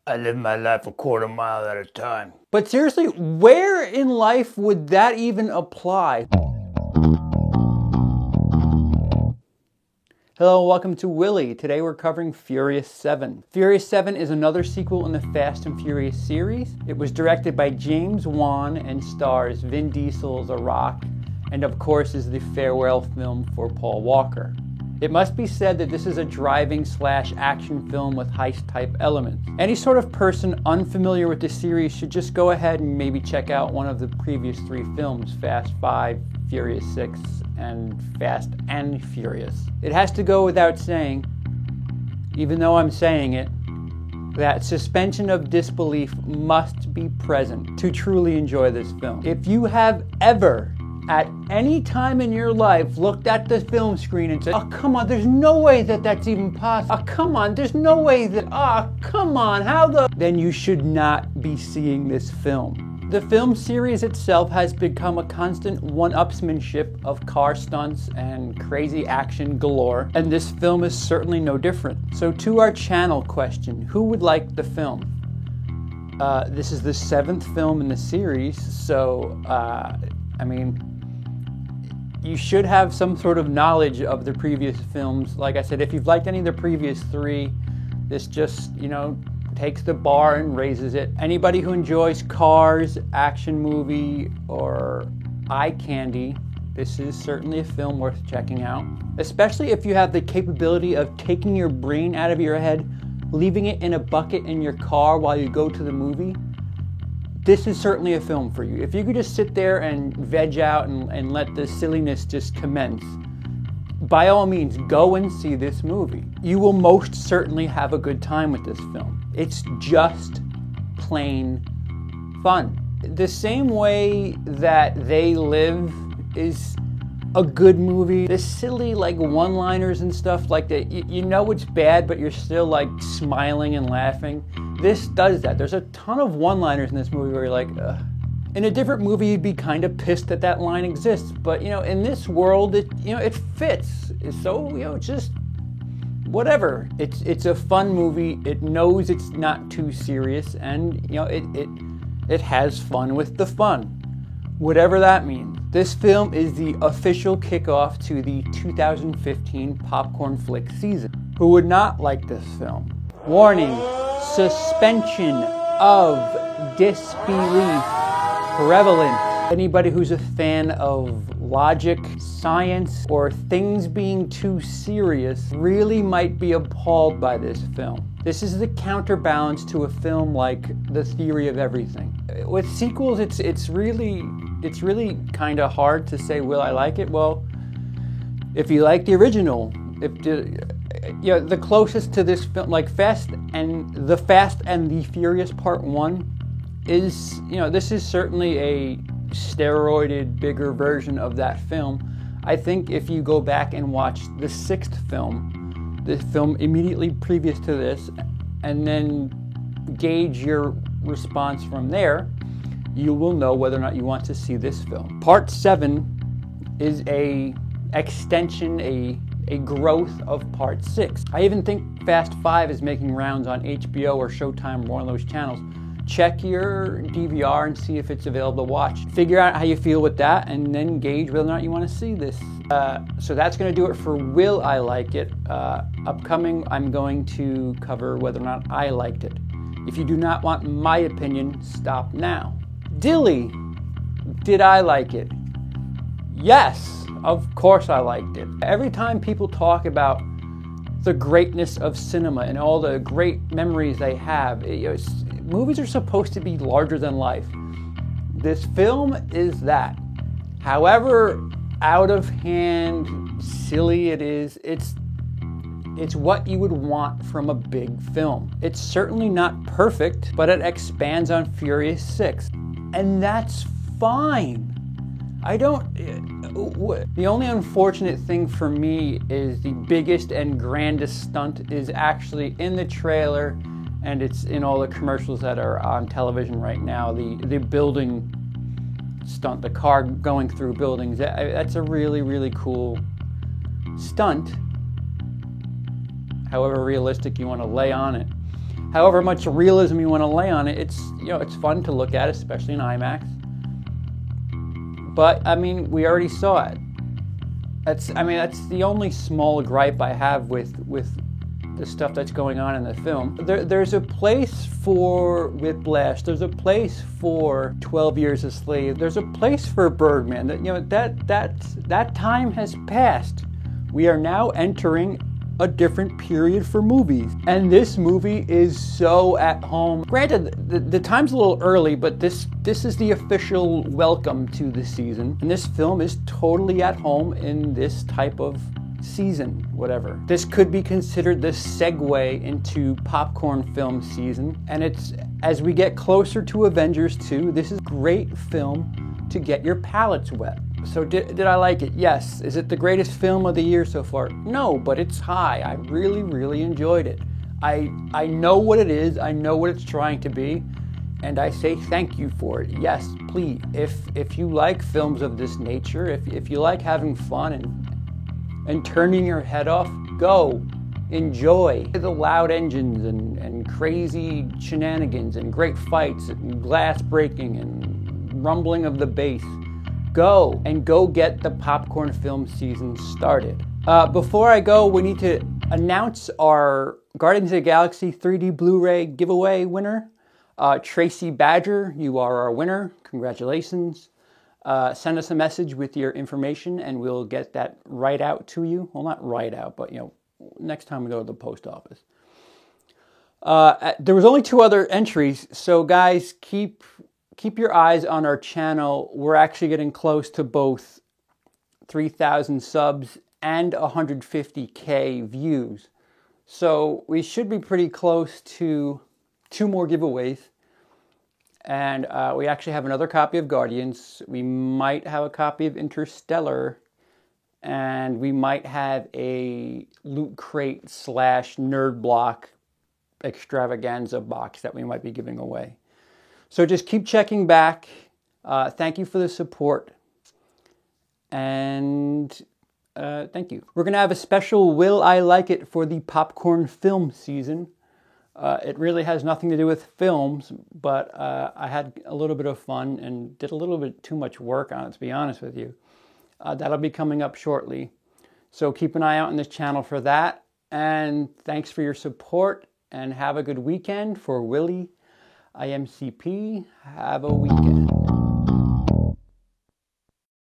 I live my life a quarter mile at a time. But seriously, where in life would that even apply? Hello, welcome to Willie. Today we're covering Furious 7. Furious 7 is another sequel in the Fast and Furious series. It was directed by James Wan and stars Vin Diesel, The Rock, and of course is the farewell film for Paul Walker. It must be said that this is a driving/action film with heist-type elements. Any sort of person unfamiliar with the series should just go ahead and maybe check out one of the previous 3 films, Fast 5, Furious 6, and Fast and Furious. It has to go without saying, even though I'm saying it, that suspension of disbelief must be present to truly enjoy this film. If you have ever at any time in your life looked at the film screen and said, oh come on, there's no way that that's even possible, oh come on, there's no way that, oh come on, how the, then you should not be seeing this film. The film series itself has become a constant one-upsmanship of car stunts and crazy action galore, and this film is certainly no different. So to our channel question, who would like the film? This is the 7th film in the series, so I mean, you should have some sort of knowledge of the previous films. Like I said, if you've liked any of the previous 3, this just, takes the bar and raises it. Anybody who enjoys cars, action movie, or eye candy, this is certainly a film worth checking out. Especially if you have the capability of taking your brain out of your head, leaving it in a bucket in your car while you go to the movie. This is certainly a film for you. If you could just sit there and veg out and let the silliness just commence, by all means, go and see this movie. You will most certainly have a good time with this film. It's just plain fun. The same way that They Live is a good movie. The silly one-liners and stuff like that, you know it's bad, but you're still smiling and laughing. This does that. There's a ton of one-liners in this movie where you're like, ugh. In a different movie, you'd be kind of pissed that that line exists, but in this world, it fits. So just whatever. It's a fun movie. It knows it's not too serious, and it has fun with the fun, whatever that means. This film is the official kickoff to the 2015 popcorn flick season. Who would not like this film? Warning, suspension of disbelief prevalent. Anybody who's a fan of logic, science, or things being too serious really might be appalled by this film. This is the counterbalance to a film like The Theory of Everything. With sequels, it's really kind of hard to say, will I like it? Well, if you like the original, the closest to this film, like Fast and the Furious Part 1 is, this is certainly a steroided, bigger version of that film. I think if you go back and watch the 6th film, the film immediately previous to this, and then gauge your response from there, you will know whether or not you want to see this film. Part 7 is a extension, a growth of Part 6. I even think Fast 5 is making rounds on HBO or Showtime or one of those channels. Check your DVR and see if it's available to watch. Figure out how you feel with that and then gauge whether or not you want to see this. So that's going to do it for Will I Like It. Upcoming, I'm going to cover whether or not I liked it. If you do not want my opinion, stop now. Dilly, did I like it? Yes, of course I liked it. Every time people talk about the greatness of cinema and all the great memories they have, movies are supposed to be larger than life. This film is that. However out of hand, silly it is, it's what you would want from a big film. It's certainly not perfect, but it expands on Furious 6. And that's fine. The only unfortunate thing for me is the biggest and grandest stunt is actually in the trailer, and it's in all the commercials that are on television right now. The building stunt, the car going through buildings, that's a really, really cool stunt. However realistic you want to lay on it. however much realism you want to lay on it, it's, you know, it's fun to look at, especially in IMAX. But I mean, we already saw it. That's the only small gripe I have with the stuff that's going on in the film. There's a place for Whiplash. There's a place for 12 Years a Slave. There's a place for Birdman. That time has passed. We are now entering a different period for movies. And this movie is so at home. Granted, the time's a little early, but this is the official welcome to the season. And this film is totally at home in this type of season, whatever. This could be considered the segue into popcorn film season. And it's, as we get closer to Avengers 2, this is a great film to get your palates wet. So did I like it? Yes. Is it the greatest film of the year so far? No, but it's high. I really, really enjoyed it. I know what it is. I know what it's trying to be. And I say thank you for it. Yes, please. If you like films of this nature, if you like having fun and turning your head off, go. Enjoy the loud engines and crazy shenanigans and great fights and glass breaking and rumbling of the bass. Go get the popcorn film season started. Before I go, we need to announce our Guardians of the Galaxy 3D Blu-ray giveaway winner. Tracy Badger, you are our winner. Congratulations. Send us a message with your information and we'll get that right out to you. Well, not right out, but, you know, next time we go to the post office. There was only 2 other entries, so guys, keep your eyes on our channel. We're actually getting close to both 3,000 subs and 150K views. So we should be pretty close to 2 more giveaways. And we actually have another copy of Guardians. We might have a copy of Interstellar. And we might have a Loot Crate / Nerd Block extravaganza box that we might be giving away. So just keep checking back. Thank you for the support. And thank you. We're going to have a special Will I Like It for the popcorn film season. It really has nothing to do with films, but I had a little bit of fun and did a little bit too much work on it, to be honest with you. That'll be coming up shortly. So keep an eye out on this channel for that. And thanks for your support and have a good weekend. For Willie, IMCP, have a weekend.